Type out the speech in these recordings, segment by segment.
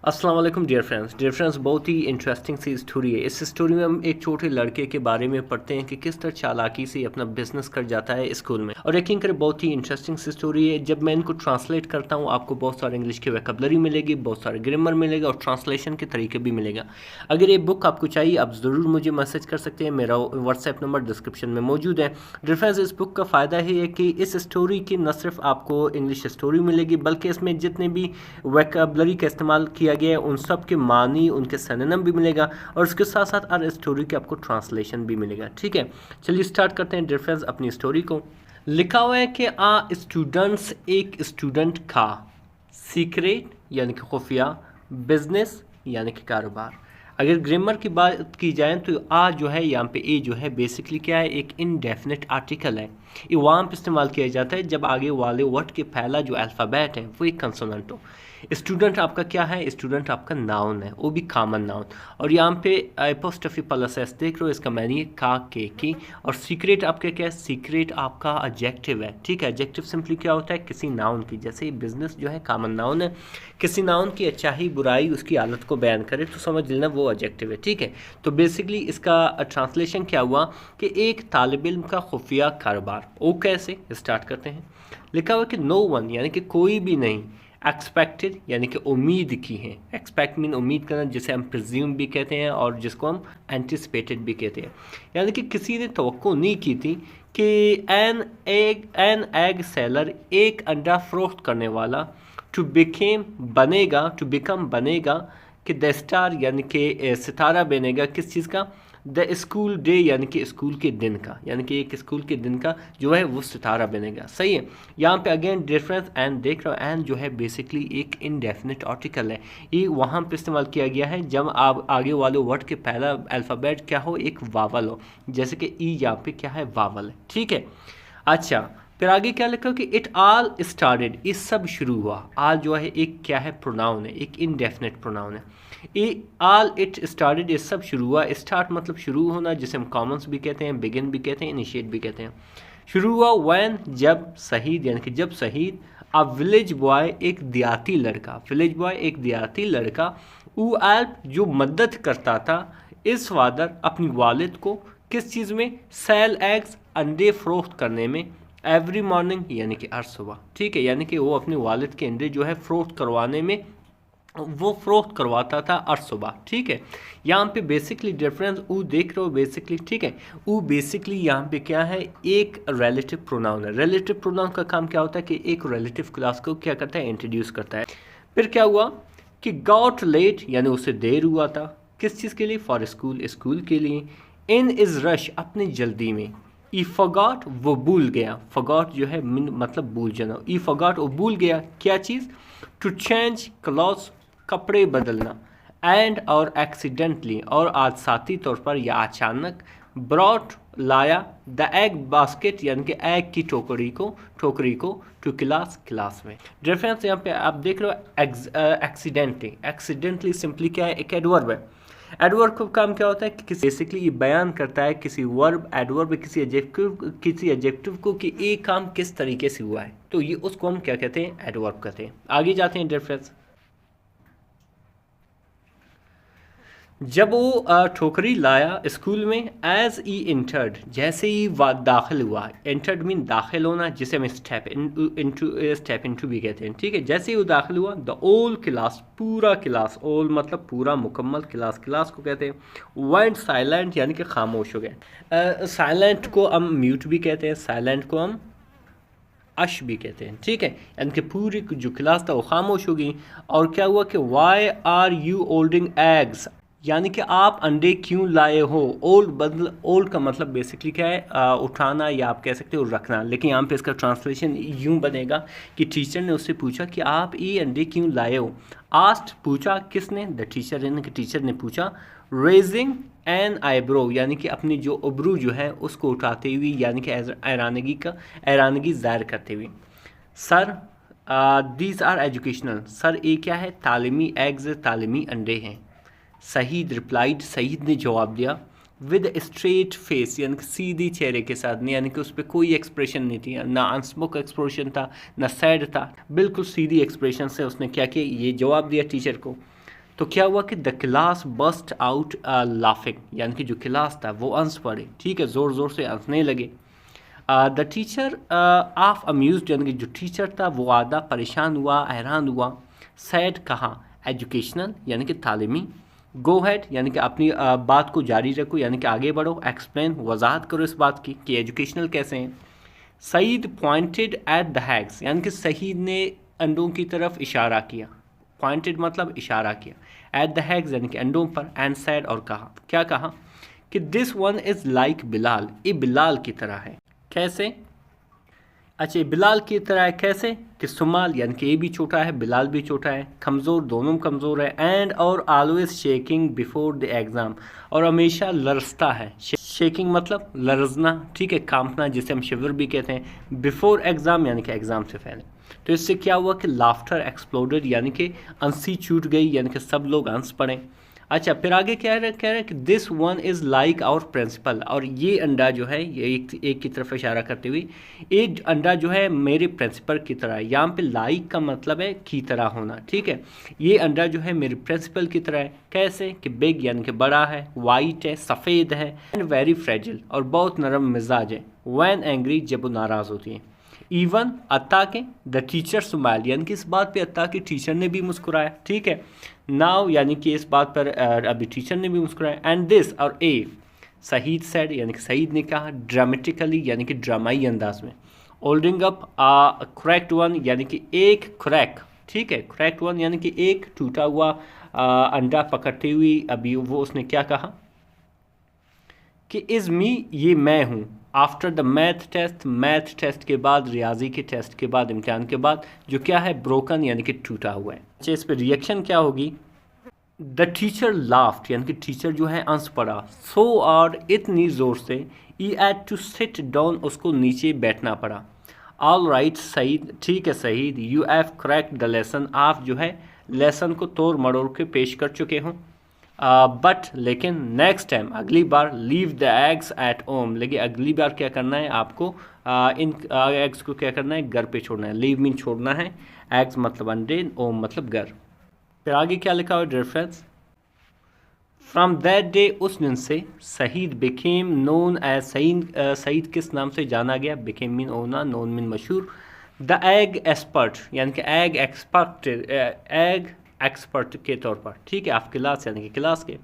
अस्सलाम वालेकुम dear friends बहुत ही इंटरेस्टिंग सी स्टोरी है। इस स्टोरी में हम एक छोटे लड़के के बारे में पढ़ते हैं कि किस तरह चालाकी से अपना बिजनेस कर जाता है स्कूल में। और यकीन करें बहुत ही इंटरेस्टिंग सी स्टोरी है। जब मैं इनको ट्रांसलेट करता हूँ आपको बहुत सारे इंग्लिश की वोकैबुलरी मिलेगी, बहुत सारे ग्रामर मिलेगा और ट्रांसलेशन के तरीके भी मिलेगा। अगर ये बुक आपको चाहिए आप ज़रूर मुझे मैसेज कर सकते हैं, मेरा व्हाट्सएप नंबर डिस्क्रिप्शन में मौजूद है। डियर फ्रेंड्स, इस बुक का फ़ायदा ये है कि इस स्टोरी की न सिर्फ आपको इंग्लिश स्टोरी मिलेगी बल्कि इसमें जितने भी वोकैबुलरी का इस्तेमाल किया गया है उन सब के मानी, उनके सिनोनिम भी मिलेगा और उसके साथ साथ हर स्टोरी के आपको ट्रांसलेशन भी मिलेगा। ठीक है, चलिए स्टार्ट करते हैं डियर फ्रेंड्स अपनी स्टोरी को। लिखा हुआ है कि स्टूडेंट्स एक स्टूडेंट का सीक्रेट यानी कि खुफिया, बिजनेस यानी कि कारोबार। अगर ग्रामर की बात की जाए तो जो है यहाँ पे ए जो है बेसिकली क्या है, एक इनडेफिनेट आर्टिकल है। ये वहाँ पे इस्तेमाल किया जाता है जब आगे वाले वर्ड के पहला जो अल्फ़ाबेट है वो एक कंसोनेंट हो। स्टूडेंट आपका क्या है, स्टूडेंट आपका नाउन है, वो भी कॉमन नाउन। और यहाँ पे एपोस्ट्रोफी प्लस एस देख रहे हो, इसका मैंने का के की। और सीक्रेट आपका क्या है, सीक्रेट आपका एडजेक्टिव है। ठीक है, एडजेक्टिव सिंपली क्या होता है, किसी नाउन की, जैसे बिजनेस जो है कॉमन नाउन है, किसी नाउन की अच्छाई बुराई उसकी हालत को बयान करे तो समझ लेना वो एडजेक्टिव है। ठीक है, तो बेसिकली इसका ट्रांसलेशन क्या हुआ कि एक तालिब इल्म का खुफिया कारोबार। वो कैसे, स्टार्ट करते हैं। लिखा हुआ कि नो वन यानी कि कोई भी नहीं, एक्सपेक्टेड यानी कि उम्मीद की है। एक्सपेक्ट मीन उम्मीद करना, जिसे हम प्रिज्यूम भी कहते हैं और जिसको हम एंटिसिपेटेड भी कहते हैं। यानी कि किसी ने तवक्को नहीं की थी कि एन एग सेलर, एक अंडा फरोख्त करने वाला, टू बिकम बनेगा कि द स्टार यानी कि सितारा बनेगा किस चीज़ का, द स्कूल डे यानी कि स्कूल के दिन का, यानी कि एक स्कूल के दिन का जो है वो सितारा बनेगा। सही है, यहाँ पे अगेन डिफरेंस एंड देख रहे हो। एंड जो है बेसिकली एक इनडेफिनेट आर्टिकल है। ये वहाँ पे इस्तेमाल किया गया है जब आप आगे वाले वर्ड के पहला अल्फ़ाबेट क्या हो, एक वावल हो, जैसे कि ई यहाँ पे क्या है, वावल है। ठीक है, अच्छा फिर आगे क्या लिखा कि इट ऑल स्टार्टेड, ये सब शुरू हुआ। आल जो है एक क्या है, प्रोनाउन है, एक इनडेफिनेट प्रोनाउन है। ऑल इट स्टार्टेड, ये सब शुरू हुआ। स्टार्ट मतलब शुरू होना, जिसे हम कॉमन्स भी कहते हैं, बिगिन भी कहते हैं, इनिशिएट भी कहते हैं। शुरू हुआ व्हेन, जब, शहीद यानी कि जब शहीद, अ विलेज बॉय एक देहाती लड़का, विलेज बॉय एक देहाती लड़का, ऊ एल्प जो मदद करता था, इस फादर अपनी वालिद को, किस चीज़ में, सेल एग्स अंडे फरोख्त करने में, एवरी मॉर्निंग यानी कि हर सुबह। ठीक है, यानी कि वो अपने वालिद के अंडे जो है फरोख्त करवाने में, वो फरोख्त करवाता था हर सुबह। ठीक है, यहाँ पे बेसिकली डिफरेंस ऊ देख रहे हो बेसिकली। ठीक है, ऊ बेसिकली यहाँ पे क्या है, एक रिलेटिव प्रोनाउन है। रिलेटिव प्रोनाउन का काम क्या होता है कि एक रिलेटिव क्लास को क्या करता है, इंट्रोड्यूस करता है। फिर क्या हुआ कि गॉट लेट यानी उसे देर हुआ था, किस चीज़ के लिए, फॉर स्कूल, स्कूल के लिए। इन इज़ रश, अपनी जल्दी में। ई फॉगॉट, वो भूल गया। फॉगॉट जो है मतलब भूल जाना। ई फॉगॉट, वो भूल गया क्या चीज़, टू चेंज क्लॉथ्स, कपड़े बदलना। एंड और एक्सीडेंटली, और आदसाती तौर पर या अचानक, ब्रॉट लाया, द एग बास्केट यानी कि एग की टोकरी को टू क्लास में। रेफरेंस यहाँ पे आप देख रहे हो, एक्सीडेंटली सिंपली क्या है, एक एडवर्ब है। एडवर्ब का काम क्या होता है कि बेसिकली ये बयान करता है किसी वर्ब, एडवर्ब किसी एडजेक्टिव को कि एक काम किस तरीके से हुआ है, तो ये उसको हम क्या कहते हैं, एडवर्ब कहते हैं। आगे जाते हैं डिफरेंस। जब वो ठोकरी लाया स्कूल में, एज ई इंटर्ड, जैसे ही दाखिल हुआ, एंटर्ड मीन दाखिल होना, जिसे हम स्टेप इनटू भी कहते हैं। ठीक है, जैसे ही वो दाखिल हुआ, द ओल क्लास, पूरा क्लास, ओल मतलब पूरा मुकम्मल, क्लास को कहते हैं। वेंट साइलेंट यानी कि खामोश हो गए। साइलेंट को हम म्यूट भी कहते हैं, साइलेंट को हम अश भी कहते हैं। ठीक है, यानी कि पूरी जो क्लास था वो खामोश हो गई। और क्या हुआ कि why are you holding eggs, यानी कि आप अंडे क्यों लाए हो। ओल्ड का मतलब बेसिकली क्या है, उठाना या आप कह सकते हो रखना। लेकिन यहाँ पे इसका ट्रांसलेशन यूँ बनेगा कि टीचर ने उससे पूछा कि आप ये अंडे क्यों लाए हो। आस्ट, पूछा, किसने, द टीचर, यानी कि टीचर ने पूछा। रेजिंग एन आईब्रो, यानी कि अपनी जो उब्रू जो है उसको उठाते हुए, यानी कि हैरानगी ज़ाहिर करते हुए। Sir, these are educational, sir ये क्या है, तालीमी एग्स, तालीमी अंडे हैं। शहीद रिप्लाइड, शहीद ने जवाब दिया। विद स्ट्रेट फेस, यानी कि सीधी चेहरे के साथ, नहीं यानी कि उस पर कोई एक्सप्रेशन नहीं थी, ना अनस्मोक एक्सप्रेशन था, ना सैड था, बिल्कुल सीधी एक्सप्रेशन से उसने क्या किया, ये जवाब दिया टीचर को। तो क्या हुआ कि the class burst out laughing, यानी कि जो क्लास था वो हंस पड़े, ठीक है, ज़ोर ज़ोर से हंसने लगे। द टीचर ऑफ अम्यूज, यानी कि जो टीचर था वो आधा परेशान हुआ, हैरान हुआ। सैड कहा, एजुकेशनल यानी कि तालीमी। गो हैड यानी कि अपनी बात को जारी रखो, यानी कि आगे बढ़ो। एक्सप्लेन वजाहत करो इस बात की कि एजुकेशनल कैसे हैं। Saeed pointed at the eggs, यानी कि सईद ने अंडों की तरफ इशारा किया। पॉइंटेड मतलब इशारा किया। एट द हैग्स यानी कि अंडों पर। एंड सैड और कहा, क्या कहा कि this one is like Bilal, ये बिलाल की तरह है। कैसे? अच्छा, ये बिलाल की तरह है कैसे कि सुमाल यानी कि ये भी छोटा है, बिलाल भी छोटा है, कमज़ोर दोनों कमज़ोर है। एंड और always shaking before the exam, और हमेशा लरसता है। शेकिंग मतलब लरजना, ठीक है, कांपना, जिसे हम शिवर भी कहते हैं। बिफोर एग्ज़ाम यानी कि एग्ज़ाम से पहले। तो इससे क्या हुआ कि लाफ्टर एक्सप्लोडेड, यानी कि हंसी छूट गई, यानी कि सब लोग हंस पड़े। अच्छा, फिर आगे क्या कह रहे हैं कि this one is like our principal, और ये अंडा जो है, ये एक की तरफ इशारा करते हुए, ये अंडा जो है मेरे प्रिंसिपल की तरह है। यहाँ पे लाइक का मतलब है की तरह होना, ठीक है। ये अंडा जो है मेरे प्रिंसिपल की तरह है। कैसे कि बिग यानी कि बड़ा है, वाइट है, सफ़ेद है, एंड वेरी फ्रेजिल और बहुत नरम मिजाज है। वैन एंग्री जब वो नाराज़ होती है। इवन अत्ता के द टीचर स्माइल, यानी कि इस बात पे अत्ता के टीचर ने भी मुस्कुराया, ठीक है। नाउ यानी कि इस बात पर अभी टीचर ने भी मुस्कुराया। एंड दिस और ए सईद सेड, यानी कि सईद ने कहा ड्रामेटिकली, यानी कि ड्रामाई अंदाज में। होल्डिंग अप क्रैक्ड वन, यानी कि एक क्रैक, ठीक है, क्रैक्ड वन यानी कि एक टूटा हुआ अंडा पकड़ते हुए अभी वो उसने क्या कहा कि इज़ मी, ये मैं हूँ। आफ्टर द मैथ टेस्ट के बाद, रियाजी के टेस्ट के बाद, इम्तिहान के बाद, जो क्या है ब्रोकन यानी कि टूटा हुआ है। अच्छा, इस पर रिएक्शन क्या होगी? द टीचर लाफ्ट, यानी कि टीचर जो है हंस पड़ा। सो और इतनी ज़ोर से, he had to sit down, उसको नीचे बैठना पड़ा। ऑल राइट सईद, ठीक है Saeed, you have cracked the lesson, आप जो है लेसन को तोड़ मरोड़ के पेश कर चुके हों। बट लेकिन नेक्स्ट टाइम, अगली बार, leave the eggs at home, लेकिन अगली बार क्या करना है आपको, इन एग्स को क्या करना है, घर पे छोड़ना है। लीव मीन छोड़ना है, एग्स मतलब अंडे, होम मतलब घर। फिर आगे क्या लिखा हुआ रेफरेंस, फ्रॉम दैट डे, उस दिन से, Saeed became known as, Saeed किस नाम से जाना गया? बिकेम मीन होना, नोन मीन मशहूर। द एग एक्सपर्ट, यानी कि एग एक्सपर्ट के तौर पर, ठीक है, आप क्लास यानी कि क्लास के।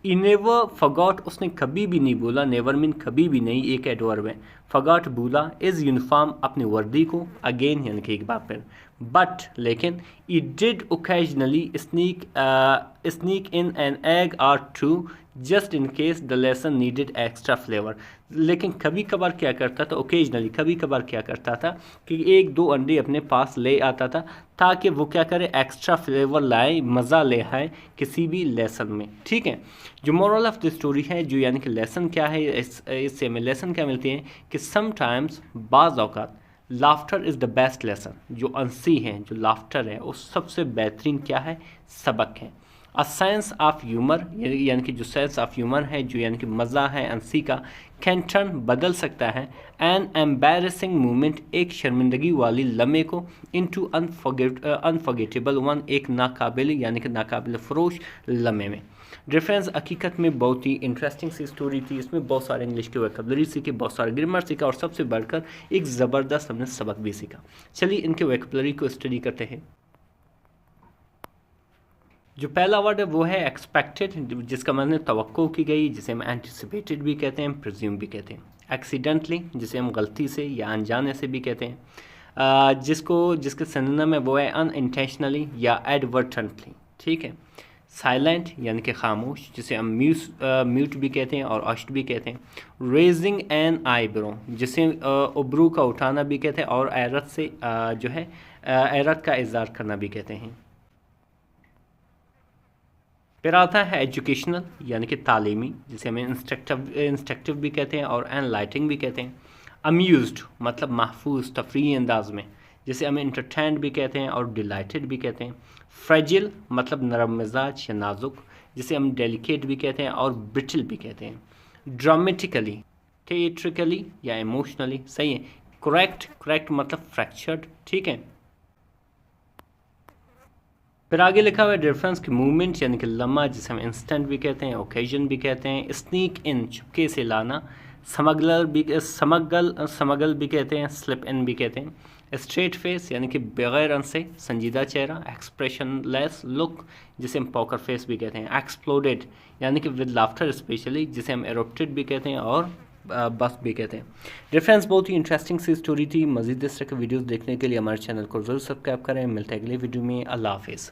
ई नेवर फॉगॉट, उसने कभी भी नहीं भूला, नेवर मीन कभी भी नहीं, एक एडवर्ब है। फॉगॉट भूला, इज़ यूनिफॉर्म अपनी वर्दी को, अगेन यानी कि एक बार फिर। बट लेकिन, I did occasionally sneak in an egg or two, just in case the lesson needed extra flavour, लेकिन कभी कभार क्या करता था, ओकेजनली कभी कभार क्या करता था कि एक दो अंडे अपने पास ले आता था, ताकि वो क्या करे, एक्स्ट्रा फ्लेवर लाए, मज़ा ले आए किसी भी लेसन में, ठीक है। जो मोरल ऑफ द स्टोरी है, जो यानी कि लेसन क्या है, इससे हमें लेसन क्या मिलती है कि समटाइम्स, बाज़ औक़ात, laughter is the best lesson, जो हंसी है, जो लाफ्टर है, वो सबसे बेहतरीन क्या है, सबक है। अ सेंस ऑफ ह्यूमर, यानी कि जो सेंस ऑफ ह्यूमर है, जो यानी कि मज़ा है हंसी का, कैन टर्न बदल सकता है एन एम्बेरसिंग मोमेंट, एक शर्मिंदगी वाली लम्हे को, इनटू अनफॉरगेटेबल वन, एक नाकाबिल यानी कि नाकाबिल फरोश लम्हे में। रेफरेंस हकीकत में बहुत ही इंटरेस्टिंग सी स्टोरी थी, इसमें बहुत सारे इंग्लिश के वोकैबुलरी सीखे, बहुत सारे ग्रामर सीखा, और सबसे बढ़कर एक ज़बरदस्त हमने सबक भी सीखा। चलिए इनके वोकैबुलरी को स्टडी करते हैं। जो पहला वर्ड है वो है एक्सपेक्टेड, जिसका मतलब तवक्को की गई, जिसे हम एंटिसिपेटेड भी कहते हैं, प्रिज्यूम भी कहते हैं। एक्सीडेंटली, जिसे हम गलती से या अनजाने से भी कहते हैं। जिसके सिनोनिम है वो है अनइंटेंशनली या एडवर्टेंटली, ठीक है। साइलेंट यानी कि खामोश, जिसे हम म्यूट भी कहते हैं और अश्ट भी कहते हैं। रेजिंग एन आईब्रो, जिसे उब्रू का उठाना भी कहते हैं, और हैरत से जो है हैरत का इज़हार करना भी कहते हैं। फिर आता है एजुकेशनल यानी कि तालीमी, जिसे हमें इंस्ट्रक्टिव भी कहते हैं और एनलाइटिंग भी कहते हैं। अम्यूज्ड मतलब महफूज तफरीही अंदाज में, जिसे हमें इंटरटेन्ड भी कहते हैं और डिलाइटेड भी कहते हैं। फ्रेजिल मतलब नरम मिजाज या नाजुक, जिसे हम डेलिकेट भी कहते हैं और ब्रिटल भी कहते हैं। ड्रामेटिकली, थिएट्रिकली या इमोशनली, सही है। करेक्ट मतलब फ्रैक्चर्ड, ठीक है। फिर आगे लिखा हुआ है डिफरेंस की मूवमेंट यानी कि लम्हा, जिसे हम इंस्टेंट भी कहते हैं, ओकेजन भी कहते हैं, स्नीक इन चुपके से लाना, समगल भी कहते हैं, स्लिप इन भी कहते हैं, स्ट्रेट फेस यानी कि बगैर रंग से संजीदा चेहरा, एक्सप्रेशन लेस लुक जिसे हम पॉकर फेस भी कहते हैं, एक्सप्लोडेड यानी कि विद लाफ्टर स्पेशली जिसे हम एरोप्टेड भी कहते हैं, और बस भी कहते हैं। डिफरेंस बहुत ही इंटरेस्टिंग सी स्टोरी थी। मज़ीद इस तरह के वीडियोस देखने के लिए हमारे चैनल को ज़रूर सब्सक्राइब करें। मिलते हैं अगले वीडियो में। अल्लाह हाफिज़।